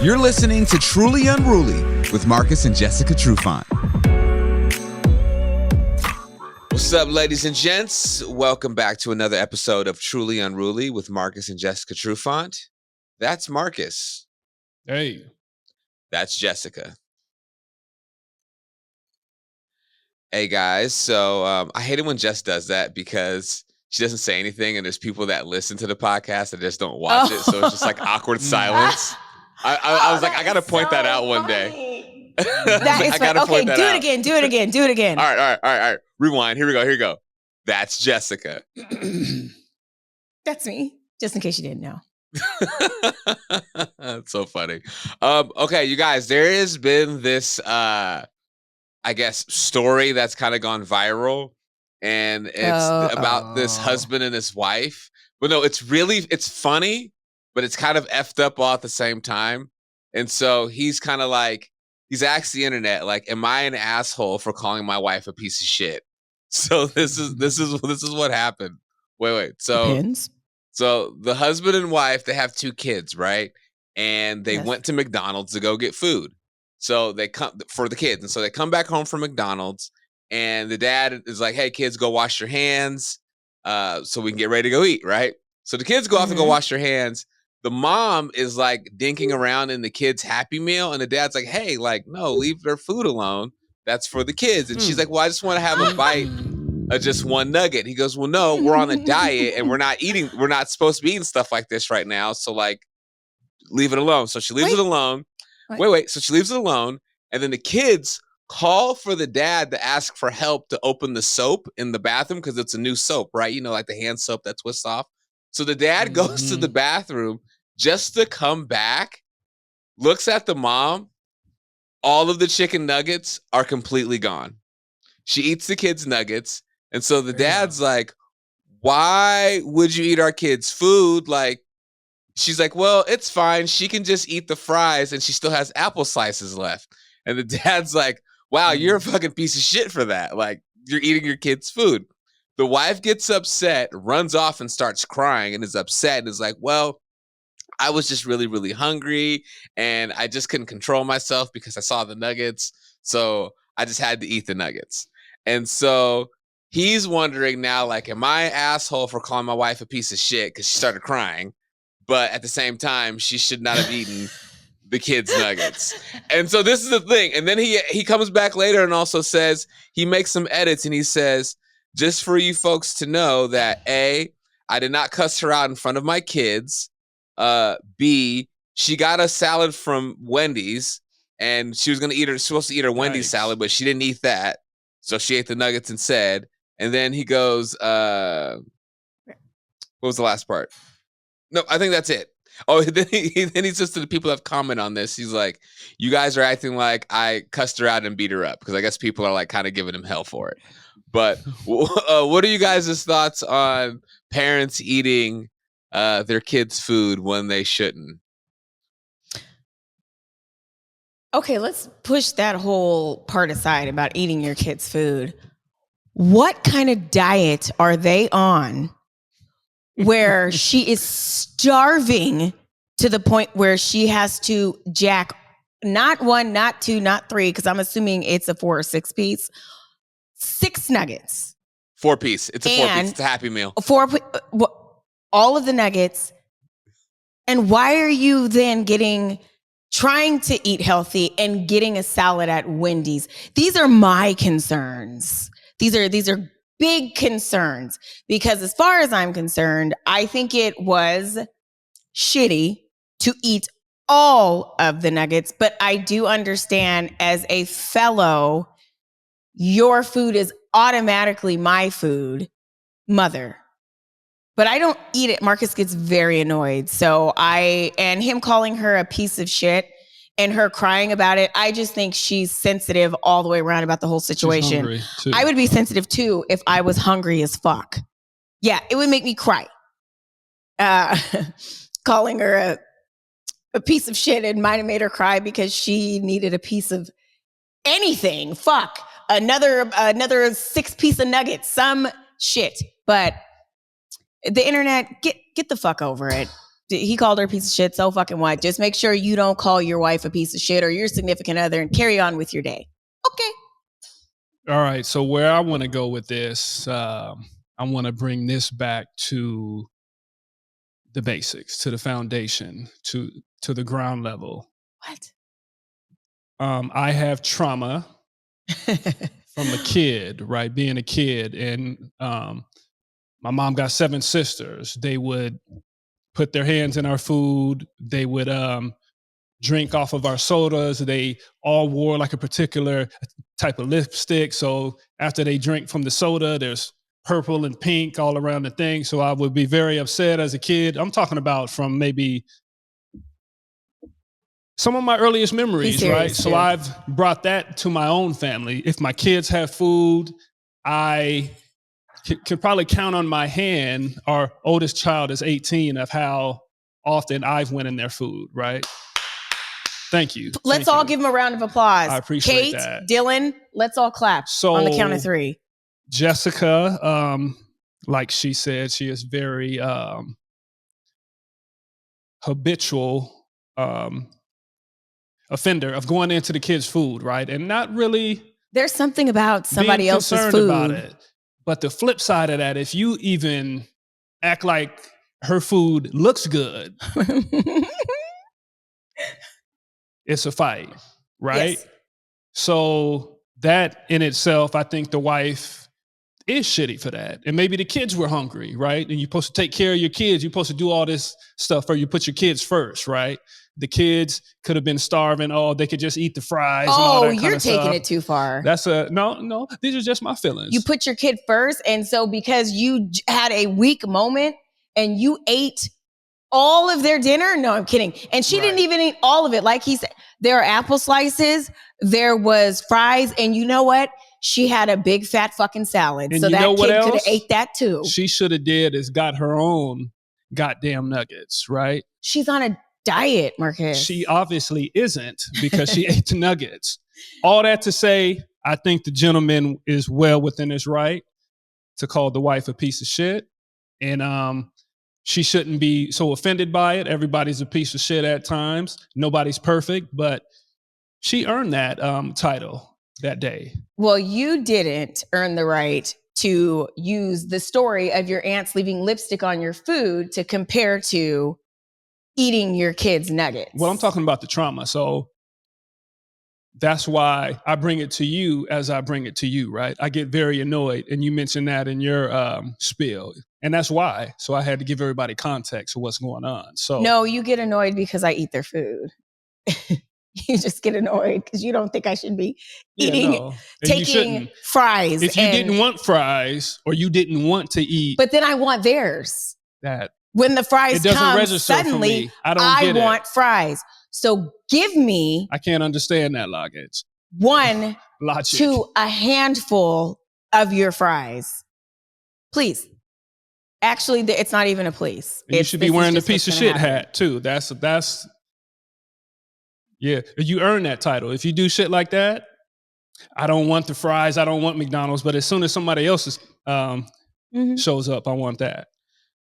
You're listening to Truly Unruly with Marcus and Jessica Trufant. What's up, ladies and gents? Welcome back to another episode of Truly Unruly with Marcus and Jessica Trufant. That's Marcus. Hey. That's Jessica. Hey, guys. So I hate it when Jess does that because she doesn't say anything and there's people that listen to the podcast that just don't watch it. So it's just like awkward silence. I was like, I got to point that out one day. That is funny. Okay, do it again. All right. Rewind. Here we go. That's Jessica. That's me, just in case you didn't know. That's so funny. Okay, you guys, there has been this, I guess, story that's kind of gone viral. And it's about this husband and his wife. But no, it's funny, but it's kind of effed up all at the same time. And so he's kind of like, he's asked the internet, like, am I an asshole for calling my wife a piece of shit? So this is what happened. Wait. Depends. So the husband and wife, they have 2 kids, right? And they went to McDonald's to go get food. So they come for the kids. And so they come back home from McDonald's and the dad is like, hey, kids, go wash your hands so we can get ready to go eat, right? So the kids go off and go wash their hands. The mom is like dinking around in the kids' Happy Meal. And the dad's like, hey, like, no, leave their food alone. That's for the kids. And she's like, well, I just want to have a bite of just one nugget. He goes, well, no, we're on a diet and we're not supposed to be eating stuff like this right now. So like, leave it alone. So she leaves it alone. Wait. So she leaves it alone. And then the kids call for the dad to ask for help to open the soap in the bathroom because it's a new soap, right? You know, like the hand soap that twists off. So the dad goes to the bathroom just to come back, looks at the mom. All of the chicken nuggets are completely gone. She eats the kids' nuggets. And so the dad's like, why would you eat our kids' food? Like, she's like, well, it's fine. She can just eat the fries and she still has apple slices left. And the dad's like, wow, you're a fucking piece of shit for that. Like, you're eating your kids' food. The wife gets upset, runs off and starts crying and is upset and is like, well, I was just really, really hungry and I just couldn't control myself because I saw the nuggets. So I just had to eat the nuggets. And so he's wondering now, like, am I an asshole for calling my wife a piece of shit because she started crying? But at the same time, she should not have eaten the kids' nuggets. And so this is the thing. And then he comes back later and also says, he makes some edits and he says, just for you folks to know that A, I did not cuss her out in front of my kids. B, she got a salad from Wendy's and she was supposed to eat her Wendy's salad, but she didn't eat that. So she ate the nuggets instead. And then he goes, what was the last part? No, I think that's it. Oh, then he says to the people that have commented on this, he's like, you guys are acting like I cussed her out and beat her up. Because I guess people are like kind of giving him hell for it. But what are you guys' thoughts on parents eating their kids' food when they shouldn't? Okay, let's push that whole part aside about eating your kids' food. What kind of diet are they on where she is starving to the point where she has to jack not 1, not 2, not 3, because I'm assuming it's a 4 or 6 piece, 6 nuggets. 4 piece. It's a 4 piece. It's a Happy Meal. All of the nuggets. And why are you then trying to eat healthy and getting a salad at Wendy's? These are my concerns. These are big concerns because as far as I'm concerned, I think it was shitty to eat all of the nuggets, but I do understand as a fellow, your food is automatically my food, mother. But I don't eat it. Marcus gets very annoyed. And him calling her a piece of shit and her crying about it, I just think she's sensitive all the way around about the whole situation. I would be sensitive too if I was hungry as fuck. Yeah, it would make me cry. Calling her a piece of shit and might have made her cry because she needed a piece of anything. Fuck. Another 6-piece of nuggets, some shit. But the internet, get the fuck over it. He called her a piece of shit. So fucking what? Just make sure you don't call your wife a piece of shit or your significant other and carry on with your day. Okay. All right. So where I want to go with this, I want to bring this back to the basics, to the foundation, to the ground level. What? I have trauma from a kid, right? Being a kid. And my mom got 7 sisters. They would put their hands in our food. They would drink off of our sodas. They all wore like a particular type of lipstick. So after they drink from the soda, there's purple and pink all around the thing. So I would be very upset as a kid. I'm talking about from maybe some of my earliest memories, right? So I've brought that to my own family. If my kids have food, I can probably count on my hand. Our oldest child is 18 of how often I've went in their food, right? Thank you. Let's all give him a round of applause. I appreciate Kate, that. Dylan, let's all clap on the count of 3. Jessica, like she said, she is very habitual offender of going into the kids' food, right? And not really. There's something about somebody else's food about it. But the flip side of that, if you even act like her food looks good, it's a fight, right? Yes. So that in itself, I think the wife is shitty for that. And maybe the kids were hungry, right? And you're supposed to take care of your kids. You're supposed to do all this stuff, or you put your kids first, right? The kids could have been starving. Oh, they could just eat the fries. And all that you're taking stuff. it too far. That's no. These are just my feelings. You put your kid first. And so because you had a weak moment and you ate all of their dinner. No, I'm kidding. And she didn't even eat all of it. Like he said, there are apple slices, there was fries. And you know what? She had a big fat fucking salad. And so that kid could have ate that too. She should have did is got her own goddamn nuggets, right? She's on a diet, Marcus. She obviously isn't because she ate the nuggets. All that to say, I think the gentleman is well within his right to call the wife a piece of shit. And she shouldn't be so offended by it. Everybody's a piece of shit at times. Nobody's perfect, but she earned that title that day. Well, you didn't earn the right to use the story of your aunts leaving lipstick on your food to compare to eating your kids' nuggets. Well, I'm talking about the trauma. So that's why I bring it to you as I bring it to you, right? I get very annoyed. And you mentioned that in your spiel. And that's why. So I had to give everybody context of what's going on. So no, you get annoyed because I eat their food. You just get annoyed because you don't think I should be eating, taking fries. If you didn't want fries or you didn't want to eat. But then I want theirs. When the fries come, suddenly I want fries. So give me. I can't understand that logic. One logic to a handful of your fries. Please. Actually, it's not even a please. You should be wearing the piece of shit hat too. That's yeah. You earn that title. If you do shit like that, I don't want the fries. I don't want McDonald's. But as soon as somebody else shows up, I want that.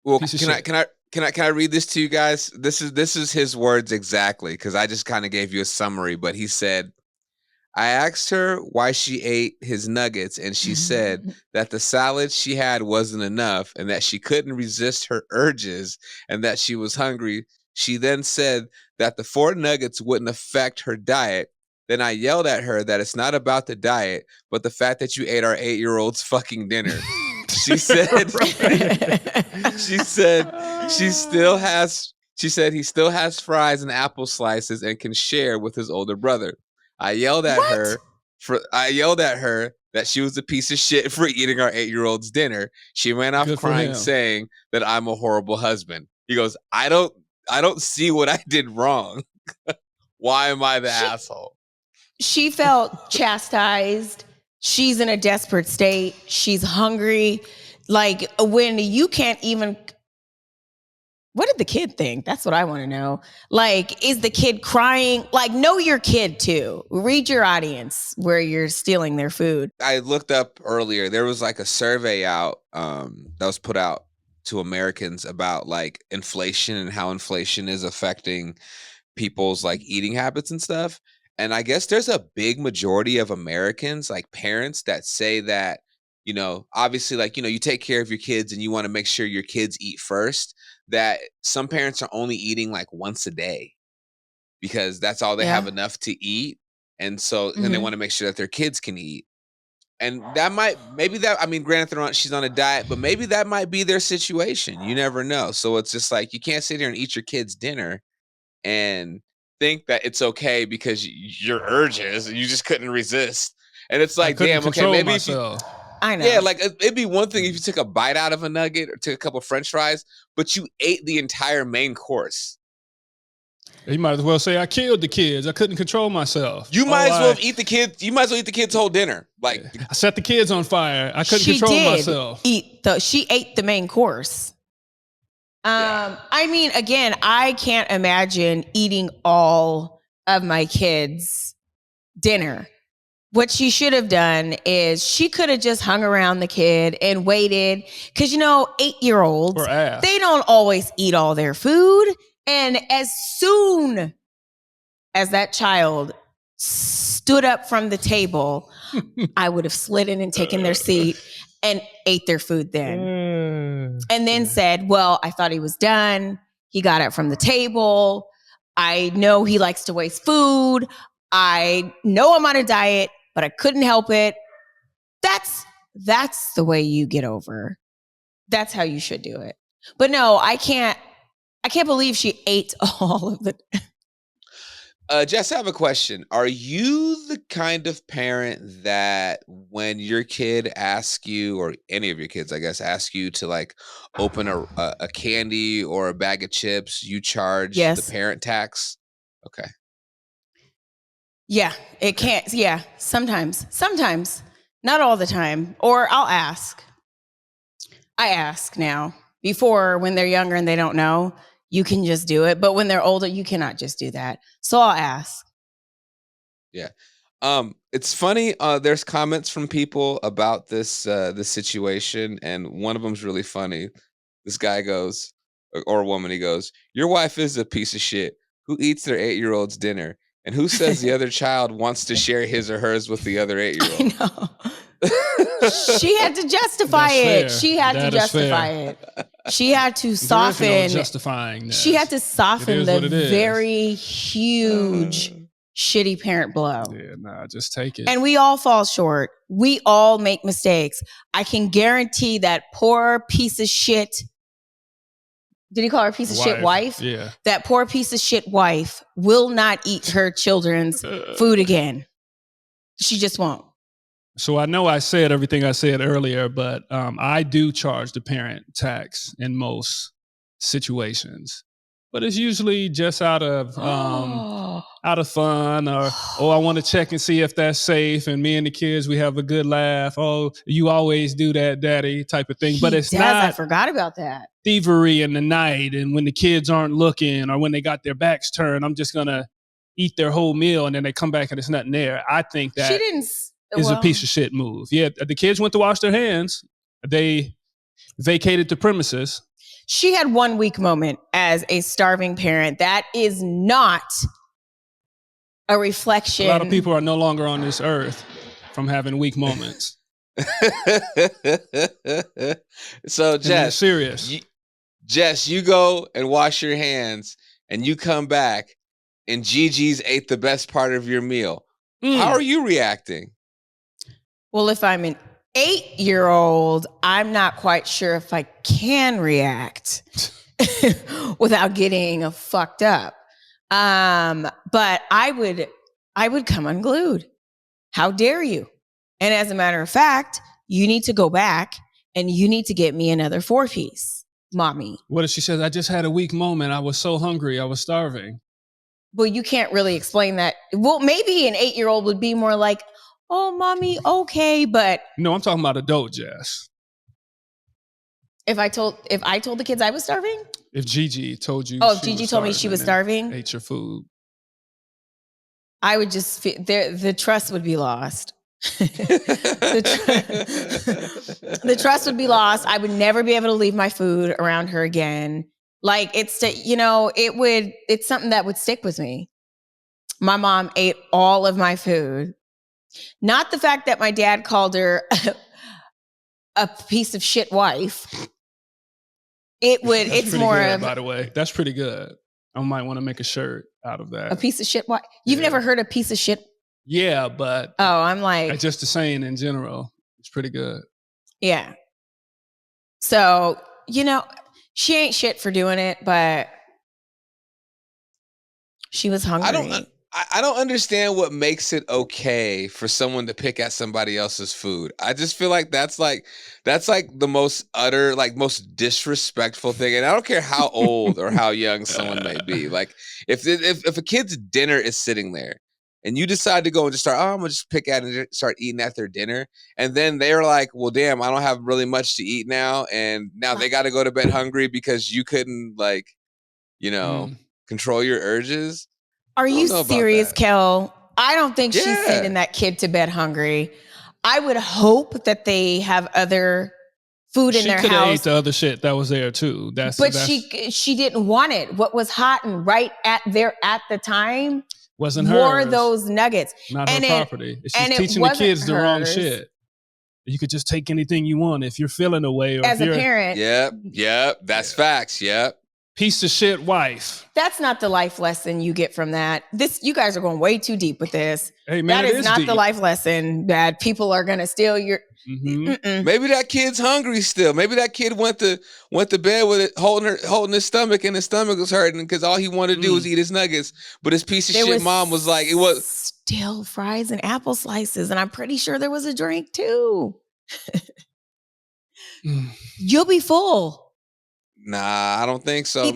Well, can I read this to you guys? This is his words exactly, because I just kind of gave you a summary. But he said, I asked her why she ate his nuggets, and she said that the salad she had wasn't enough and that she couldn't resist her urges and that she was hungry. She then said that the 4 nuggets wouldn't affect her diet. Then I yelled at her that it's not about the diet, but the fact that you ate our 8-year-old's fucking dinner. She said, he still has fries and apple slices and can share with his older brother. I yelled at her that she was a piece of shit for eating our 8-year-old's dinner. She ran off crying, saying that I'm a horrible husband. He goes, I don't see what I did wrong. Why am I the asshole? She felt chastised. She's in a desperate state. She's hungry. Like when you can't even. What did the kid think? That's what I want to know. Like, is the kid crying? Like, know your kid too. Read your audience where you're stealing their food. I looked up earlier. There was like a survey out that was put out to Americans about like inflation and how inflation is affecting people's like eating habits and stuff. And I guess there's a big majority of Americans, like parents, that say that, obviously, like, you take care of your kids and you want to make sure your kids eat first, that some parents are only eating like once a day because that's all they have enough to eat. And so, and they want to make sure that their kids can eat. And granted, she's on a diet, but maybe that might be their situation. You never know. So it's just like, you can't sit here and eat your kids' dinner and think that it's okay because your urges, you just couldn't resist. And it's like, damn, okay, maybe myself. I know. Yeah, like it'd be one thing if you took a bite out of a nugget or took a couple of French fries, but you ate the entire main course. You might as well say I killed the kids. I couldn't control myself. You might as well eat the kids. You might as well eat the kids' whole dinner. Like I set the kids on fire. I couldn't control myself. She ate the main course. I mean, again, I can't imagine eating all of my kids' dinner. What she should have done is she could have just hung around the kid and waited. Because, 8-year-olds, they don't always eat all their food. And as soon as that child stood up from the table, I would have slid in and taken their seat and ate their food then. And then said, well, I thought he was done. He got up from the table. I know he likes to waste food. I know I'm on a diet, but I couldn't help it. That's the way you get over. That's how you should do it. But no, I can't believe she ate all of it. Jess, I have a question. Are you the kind of parent that when your kid asks you, or any of your kids, I guess, ask you to like open a candy or a bag of chips, you charge the parent tax? Okay. Yeah, it can't. Yeah, sometimes, not all the time. Or I'll ask. I ask now. Before, when they're younger and they don't know, you can just do it. But when they're older, you cannot just do that. So I'll ask. Yeah. It's funny. There's comments from people about this situation, and one of them's really funny. This guy goes, or woman, he goes, "Your wife is a piece of shit. Who eats their 8-year-old's dinner? And who says the other child wants to share his or hers with the other 8-year-old?" I know. She had to justify it. She had to justify it. She had to soften. Justifying that. She had to soften the very huge shitty parent blow. Yeah, nah, just take it. And we all fall short. We all make mistakes. I can guarantee that poor piece of shit. Did he call her a piece of shit wife? Yeah. That poor piece of shit wife will not eat her children's food again. She just won't. So I know I said everything I said earlier, but I do charge the parent tax in most situations. But it's usually just out of fun, or I want to check and see if that's safe. And me and the kids, we have a good laugh. Oh, you always do that, Daddy, type of thing. But it's not. I forgot about that. Thievery in the night, and when the kids aren't looking, or when they got their backs turned, I'm just gonna eat their whole meal, and then they come back and it's nothing there. I think that is a piece of shit move. Yeah, the kids went to wash their hands. They vacated the premises. She had 1 weak moment as a starving parent. That is not a reflection. A lot of people are no longer on this earth from having weak moments. So, Jess, serious. Jess, you go and wash your hands, and you come back, and Gigi's ate the best part of your meal. How are you reacting? Well, if I'm an 8-year-old, I'm not quite sure if I can react without getting fucked up. But I would come unglued. How dare you? And as a matter of fact, you need to go back and you need to get me another 4-piece, mommy. What if she says, I just had a weak moment. I was so hungry. I was starving. Well, you can't really explain that. Well, maybe an 8-year-old would be more like, oh, mommy, okay, but no, I'm talking about adult Jess. If I told the kids I was starving? If Gigi told you, if Gigi told me she was starving, ate your food, I would just feel the trust would be lost. The trust would be lost. I would never be able to leave my food around her again. Like it's something that would stick with me. My mom ate all of my food. Not the fact that my dad called her a piece of shit wife. It's more good, of, by the way. That's pretty good. I might want to make a shirt out of that. a piece of shit wife. You've never heard a piece of shit? Yeah, but Oh, I'm like, just the saying in general. It's pretty good. yeah. So, she ain't shit for doing it, but she was hungry. I don't understand what makes it okay for someone to pick at somebody else's food. I just feel like that's like the most utter, like most disrespectful thing. And I don't care how old or how young someone may be. Like if a kid's dinner is sitting there and you decide to go and just start, I'm gonna just pick at and start eating at their dinner, and then they're like, well, damn, I don't have really much to eat now, and now they got to go to bed hungry because you couldn't control your urges. Are you serious, Kel? I don't think she's sending that kid to bed hungry. I would hope that they have other food in their house. She could have ate the other shit that was there too. She didn't want it. What was hot and right at the time wasn't were those nuggets. Not her property. She's teaching the kids the wrong shit. You could just take anything you want if you're feeling away. Or as a parent. Yep. That's facts. Yep. Piece of shit wife. That's not the life lesson you get from that. You guys are going way too deep with this. Hey, man, that is not deep. The life lesson that people are going to steal your. Mm-hmm. Maybe that kid's hungry still. Maybe that kid went to bed with it holding his stomach, and his stomach was hurting because all he wanted to do was eat his nuggets. But his piece of shit mom was like, it was still fries and apple slices, and I'm pretty sure there was a drink too. You'll be full. Nah, I don't think so, man.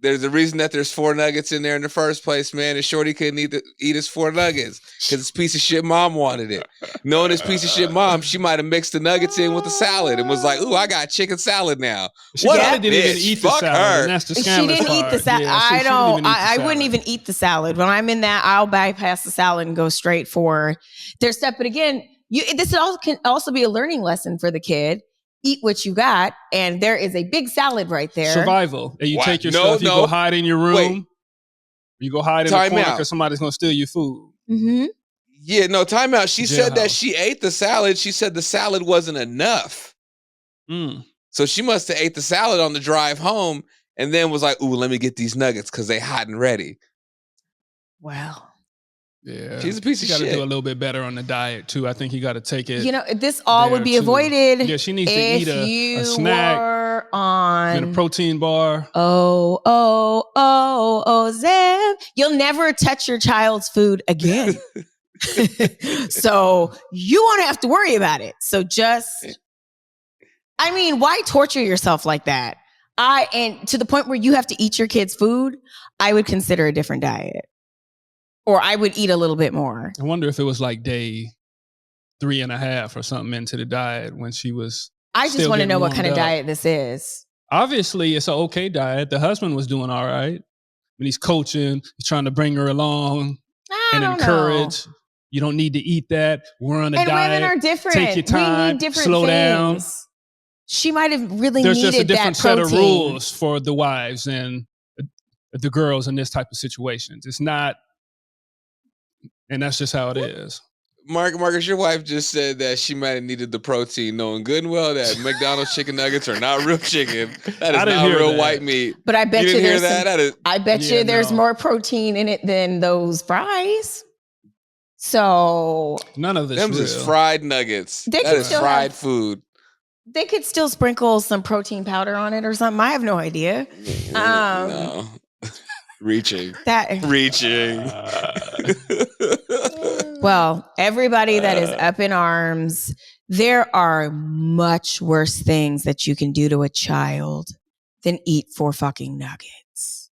There's a reason that there's 4 nuggets in there in the first place, man. And Shorty couldn't eat his 4 nuggets because his piece of shit mom wanted it. Knowing his piece of shit mom, she might have mixed the nuggets in with the salad and was like, "Ooh, I got chicken salad now." What didn't even eat the salad. Her. That's the she didn't eat the salad. Yeah, I wouldn't even eat the salad. When I'm in that, I'll bypass the salad and go straight for their stuff. But again, this can also be a learning lesson for the kid. Eat what you got, and there is a big salad right there. Survival. And you take your stuff, you go hide in your room. Wait. You go hide in the corner because somebody's going to steal your food. Mm-hmm. Yeah, no, time out. She said that she ate the salad. She said the salad wasn't enough. So she must have ate the salad on the drive home and then was like, ooh, let me get these nuggets because they hot and ready. Wow. Yeah, she's a piece of shit. You got to do a little bit better on the diet too. I think you got to take it. This all would be avoided. Yeah, she needs to eat a snack and a protein bar. Oh, Zeb, you'll never touch your child's food again. So you won't have to worry about it. So why torture yourself like that? And to the point where you have to eat your kids' food, I would consider a different diet. Or I would eat a little bit more. I wonder if it was like day 3.5 or something into the diet when she was. I just want to know what kind of diet this is. Obviously, it's an okay diet. The husband was doing all right. When he's coaching, he's trying to bring her along and encourage. You don't need to eat that. We're on a diet. And women are different. Take your time. We need different slow things. down. She might have really There's needed just a different that set protein. of rules for the wives and the girls in this type of situations. It's not. And that's just how it is. Marcus, your wife just said that she might have needed the protein, knowing good and well that McDonald's chicken nuggets are not real chicken. That is not real white meat. But I bet you there's there's more protein in it than those fries. So none of this. Them is fried nuggets. That is fried food. They could still sprinkle some protein powder on it or something. I have no idea. No. Reaching. Well, everybody that is up in arms, there are much worse things that you can do to a child than eat 4 fucking nuggets.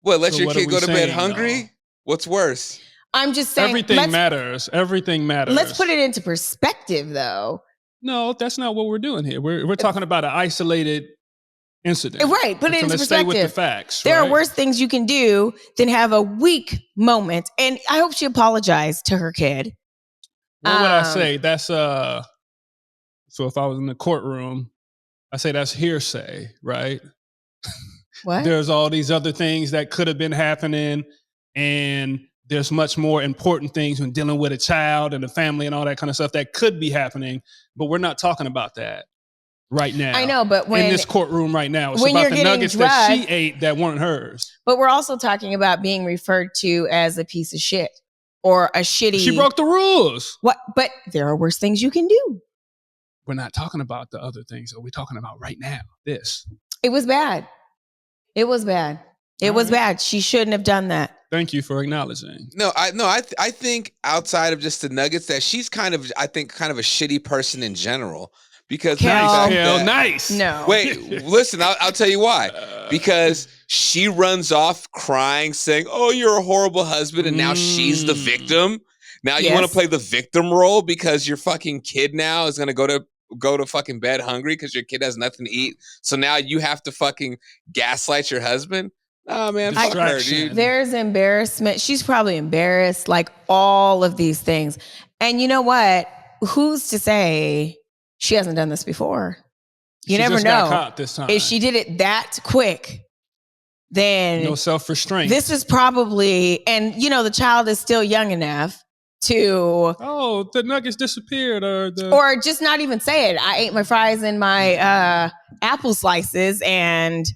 What, let your kid go to bed hungry? Though? What's worse? I'm just saying. Everything matters. Everything matters. Let's put it into perspective, though. No, that's not what we're doing here. We're talking about an isolated incident. Right. Put it into perspective. Stay with the facts. There are worse things you can do than have a weak moment. And I hope she apologized to her kid What would I say? That's so if I was in the courtroom, I say that's hearsay, right? What? There's all these other things that could have been happening, and there's much more important things when dealing with a child and a family and all that kind of stuff that could be happening, but we're not talking about that right now. I know, but when in this courtroom right now, it's when about you're the getting nuggets drugged, that she ate that weren't hers. But we're also talking about being referred to as a piece of shit or a shitty. She broke the rules. What? But there are worse things you can do. We're not talking about the other things that we're talking about right now. This. It was bad. It was bad. It was bad. She shouldn't have done that. Thank you for acknowledging. I think outside of just the nuggets that she's kind of a shitty person in general. Because nice. No. Wait, listen, I'll tell you why. Because she runs off crying, saying, "Oh, you're a horrible husband," and now she's the victim. Now you want to play the victim role because your fucking kid now is gonna go to fucking bed hungry because your kid has nothing to eat. So now you have to fucking gaslight your husband. Oh man, fuck her, dude. There's embarrassment. She's probably embarrassed, like all of these things. And you know what? Who's to say she hasn't done this before? You never know. Got caught this time. If she did it that quick, then no self-restraint. This is probably, and the child is still young enough to the nuggets disappeared, or just not even say it. I ate my fries and my apple slices, and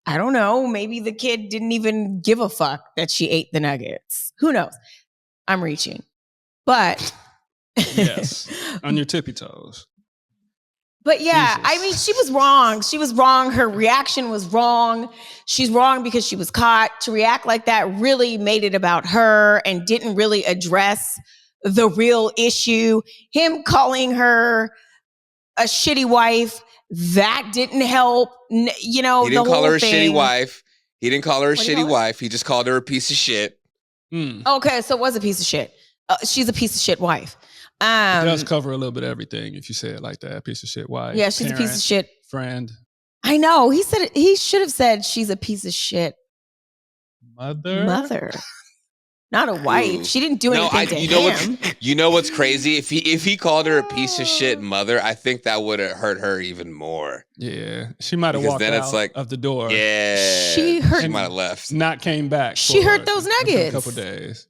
I don't know, maybe the kid didn't even give a fuck that she ate the nuggets. Who knows? I'm reaching. But yes, on your tippy toes. But yeah, Jesus. I mean, she was wrong. She was wrong. Her reaction was wrong. She's wrong because she was caught. To react like that really made it about her and didn't really address the real issue. Him calling her a shitty wife, that didn't help. He didn't call her a shitty wife. He didn't call her a shitty wife. He just called her a piece of shit. Okay, so it was a piece of shit. She's a piece of shit wife. It does cover a little bit of everything if you say it like that. Piece of shit wife. Yeah, she's a piece of shit friend. I know. He said it, he should have said she's a piece of shit mother. Not a wife. Ooh. She didn't do anything to him. You know what's crazy? If he called her a piece of shit mother, I think that would have hurt her even more. Yeah, she might have walked out of the door. Yeah, she might have left. Not came back. She hurt those nuggets. A couple days.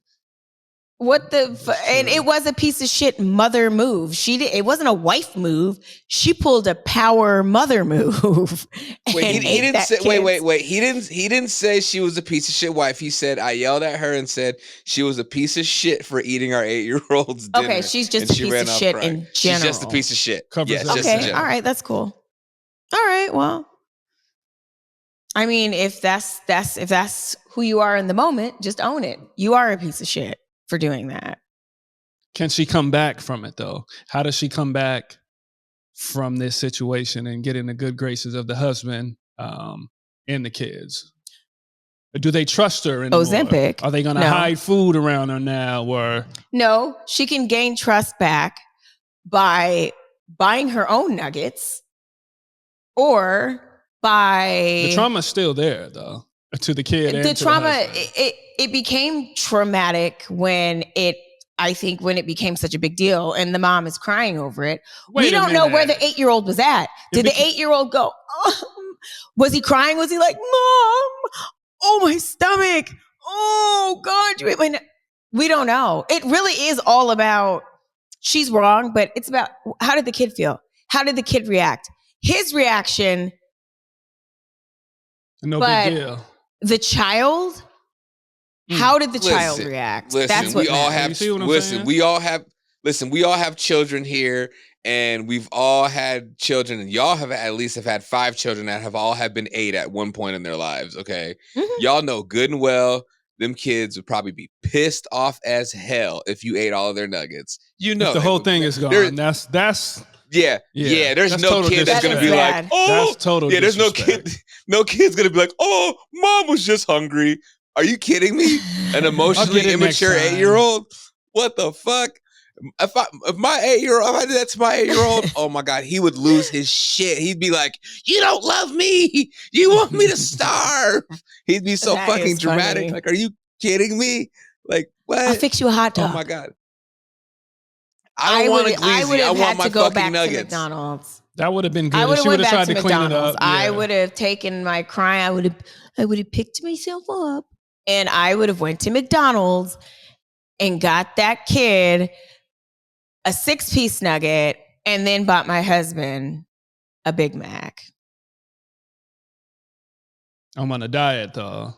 What and it was a piece of shit mother move. It wasn't a wife move. She pulled a power mother move. Wait, he didn't say. Wait. He didn't say she was a piece of shit wife. He said I yelled at her and said she was a piece of shit for eating our 8-year-old's dinner. Okay, she's just a piece of shit in general. She's just a piece of shit. Okay, all right, that's cool. All right, well, I mean, if that's who you are in the moment, just own it. You are a piece of shit for doing that. Can she come back from it though? How does she come back from this situation and get in the good graces of the husband and the kids? Do they trust her anymore? Ozempic. Are they going to hide food around her now? Or no, she can gain trust back by buying her own nuggets or by... The trauma's still there though, to the kid and the to trauma, the husband. It became traumatic when it became such a big deal and the mom is crying over it. We don't know where the 8-year-old was at. Did the 8-year-old go, was he crying? Was he like, Mom, oh, my stomach. Oh, God, you ate my We don't know. It really is all about, she's wrong, but it's about how did the kid feel? How did the kid react? His reaction. No big deal. The child, how did the child react? That's what we all have. We all have children here, and we've all had children, and y'all have had 5 children that have all been 8 at one point in their lives. Okay, y'all know good and well them kids would probably be pissed off as hell if you ate all of their nuggets. If the whole thing is gone. That's. Yeah. There's no kid that's gonna be like, oh, that's total. Yeah, there's no kid's gonna be like, oh, mom was just hungry. Are you kidding me? An emotionally immature 8-year-old? What the fuck? If my 8-year-old, if I did that to my 8-year-old, oh my God, he would lose his shit. He'd be like, you don't love me. You want me to starve. He'd be so fucking dramatic. Like, are you kidding me? Like, what? I'll fix you a hot dog. Oh my God. I don't want a I would glizzy. I have want had my to go fucking back to nuggets. McDonald's. That would have been good. I would If have she would went have back tried to to clean it McDonald's. up. I Yeah. would have taken my crying. I would have picked myself up, and I would have went to McDonald's and got that kid a 6-piece nugget, and then bought my husband a Big Mac. I'm on a diet though.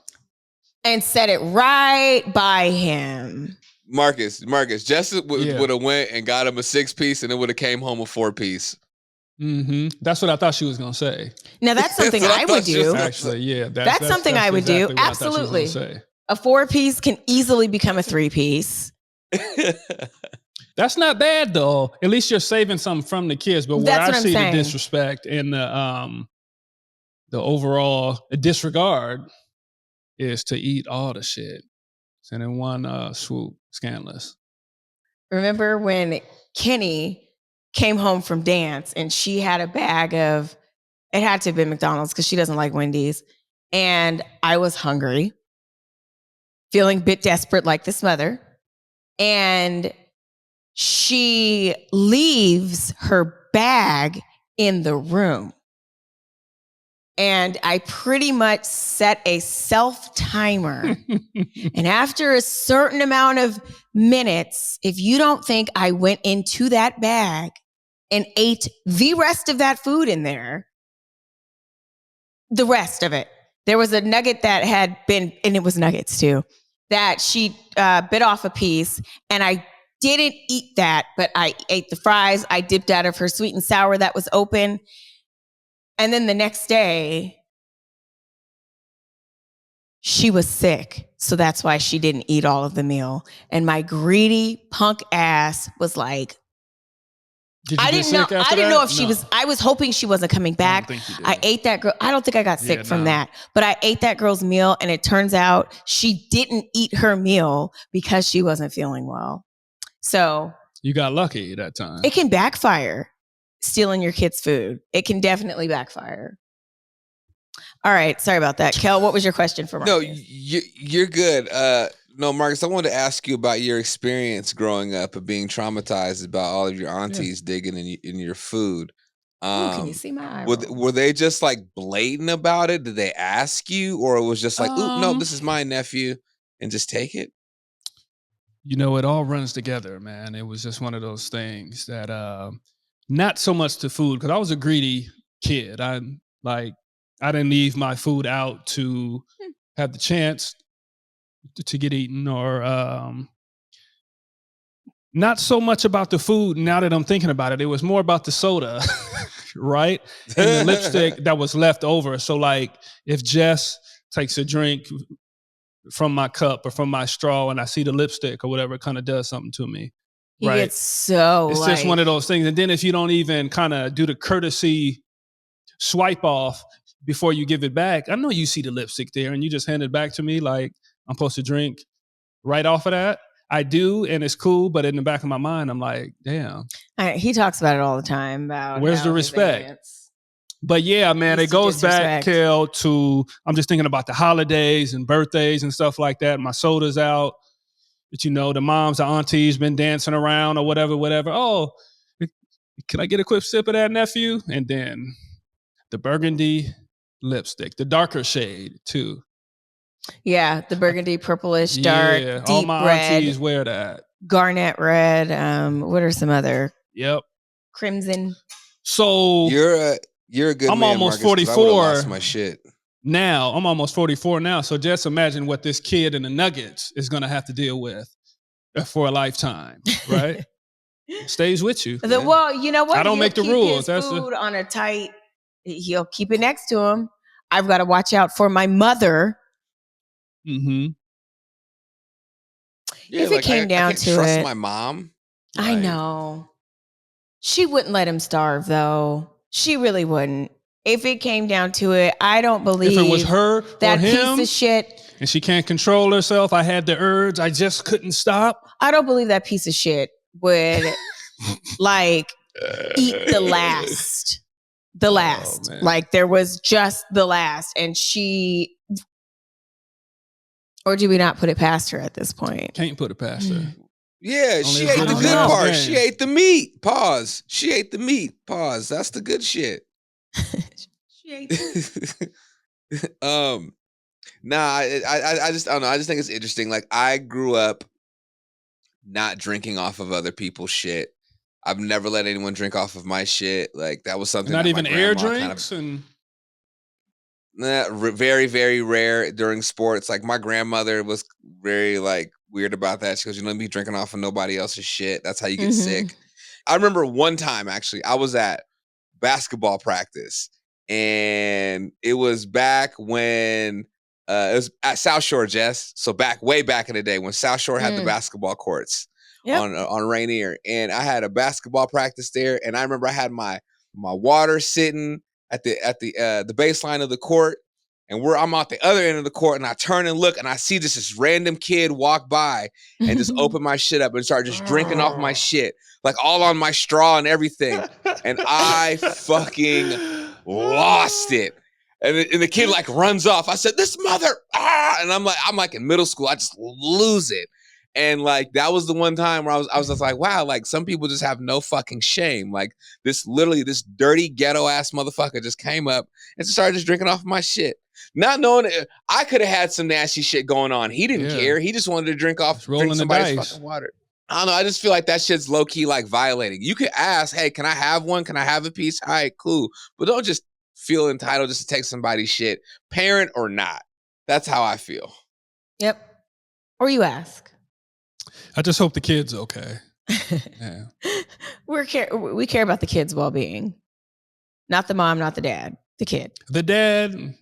And set it right by him. Marcus, Jess Yeah. would have went and got him a 6-piece, and it would have came home a 4-piece. That's what I thought she was gonna say. Now that's something That's what I I would thought she was do. gonna Actually, yeah, That's something I would do. exactly what I thought she was gonna Absolutely. say. A 4-piece can easily become a 3-piece. That's not bad though. At least you're saving something from the kids. But where That's I what I'm see the saying. disrespect and the overall disregard is to eat all the shit and in one swoop. Scandalous. Remember when Kenny came home from dance and she had a bag of, it had to have been McDonald's because she doesn't like Wendy's. And I was hungry, feeling a bit desperate like this mother. And she leaves her bag in the room. And I pretty much set a self-timer. And after a certain amount of minutes, if you don't think I went into that bag and ate the rest of that food in there, the rest of it, there was a nugget that had been, and it was nuggets too, that she bit off a piece, and I didn't eat that, but I ate the fries. I dipped out of her sweet and sour that was open. And then the next day, she was sick. So that's why she didn't eat all of the meal. And my greedy punk ass was like, I didn't know if she was, I was hoping she wasn't coming back. I ate that girl. I don't think I got sick from that, but I ate that girl's meal, and it turns out she didn't eat her meal because she wasn't feeling well. So you got lucky that time. It can backfire, stealing your kid's food. It can definitely backfire. All right. Sorry about that. Kel, what was your question for Marcus? No, you're good. No, Marcus, I wanted to ask you about your experience growing up of being traumatized about all of your aunties digging in your food. Ooh, can you see my eye Were they just like blatant about it? Did they ask you, or it was just like, "Ooh, no, this is my nephew," and just take it? You know, it all runs together, man. It was just one of those things that not so much to food, because I was a greedy kid. I didn't leave my food out to have the chance to get eaten, or not so much about the food. Now that I'm thinking about it, it was more about the soda, right? And the lipstick that was left over. So like if Jess takes a drink from my cup or from my straw and I see the lipstick or whatever, it kind of does something to me. He right? gets so It's just one of those things. And then if you don't even kind of do the courtesy swipe off before you give it back, I know you see the lipstick there and you just hand it back to me like I'm supposed to drink right off of that. I do, and it's cool, but in the back of my mind, I'm like, damn. He talks about it all the time. About where's the respect? But yeah, man, it goes back, Kel, to, I'm just thinking about the holidays and birthdays and stuff like that. My soda's out. But you know, the moms, the aunties been dancing around or whatever. Oh, can I get a quick sip of that, nephew? And then the burgundy lipstick, the darker shade too. Yeah, the burgundy, purplish, dark, deep all my red, aunties wear that. Garnet red. What are some other? Yep. Crimson. So you're a good I'm man, almost Marcus, 44. I lost my shit. Now I'm almost 44 now. So just imagine what this kid in the Nuggets is going to have to deal with for a lifetime, right? Stays with you. Well, you know what? I don't make the rules. That's food on a tight. He'll keep it next to him. I've got to watch out for my mother. Mm-hmm. Yeah, if it came down to trust it, my mom. I know. She wouldn't let him starve, though. She really wouldn't. If it came down to it, I don't believe if it was her that or him, piece of shit, and she can't control herself. I had the urge. I just couldn't stop. I don't believe that piece of shit would like eat the last. The last. Like there was just the last. And she, or do we not put it past her at this point? Can't put it past her. Yeah, Only she as ate good the as good y'all's part. game. She ate the meat. Pause. She ate the meat. Pause. That's the good shit. She ate Nah, I just I don't know. I just think it's interesting. Like I grew up not drinking off of other people's shit. I've never let anyone drink off of my shit. Like that was something Not that my even air grandma drinks and very, very rare during sports. Like my grandmother was very like weird about that. She goes, "You don't be drinking off of nobody else's shit. That's how you get sick." I remember one time actually, I was at basketball practice, and it was back when it was at South Shore, Jess. So way back in the day when South Shore had the basketball courts on Rainier, and I had a basketball practice there, and I remember I had my water sitting at the baseline of the court, and I'm out the other end of the court, and I turn and look, and I see just this random kid walk by and just open my shit up and start just drinking off my shit, like all on my straw and everything, and I fucking lost it. And the kid like runs off. I said, "This mother!" And I'm like in middle school. I just lose it. And like that was the one time where I was just like, wow, like some people just have no fucking shame. Like this dirty ghetto ass motherfucker just came up and started just drinking off my shit. Not knowing I could have had some nasty shit going on. He didn't care. He just wanted to drink somebody's fucking water. I don't know. I just feel like that shit's low key like violating. You could ask, "Hey, can I have one? Can I have a piece?" All right, cool. But don't just feel entitled just to take somebody's shit, parent or not. That's how I feel. Yep. Or you ask. I just hope the kid's okay. Yeah. We care about the kid's well-being. Not the mom, not the dad. The kid. The dad.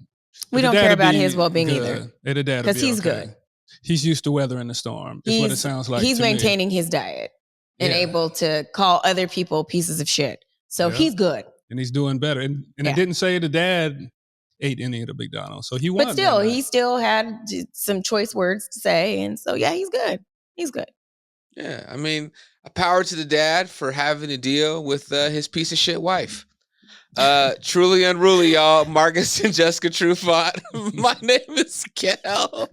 We don't care about his well-being either. The dad, because he's good. He's used to weathering the storm. Is what it sounds like. He's to maintaining me. his diet and able to call other people pieces of shit. So he's good. And he's doing better. And it didn't say the dad ate any of the McDonald's. So he won. But still, he still had some choice words to say. And so, yeah, he's good. He's good. Yeah, I mean, a power to the dad for having to deal with his piece of shit wife. Truly Unruly, y'all. Marcus and Jessica Trufant. My name is Kel.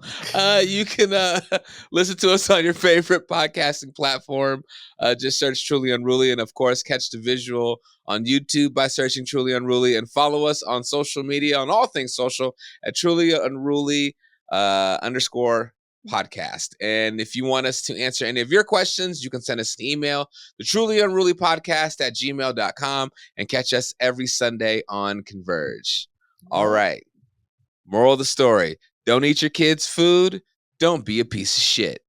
You can listen to us on your favorite podcasting platform. Just search Truly Unruly, and of course, catch the visual on YouTube by searching Truly Unruly, and follow us on social media, on all things social, at Truly Unruly _ podcast. And if you want us to answer any of your questions, you can send us an email, the trulyunrulypodcast@gmail.com, and catch us every Sunday on Converge. All right. Moral of the story: don't eat your kids' food. Don't be a piece of shit.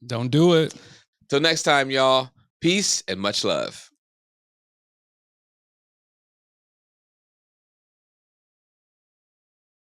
Don't do it. Till next time, y'all. Peace and much love.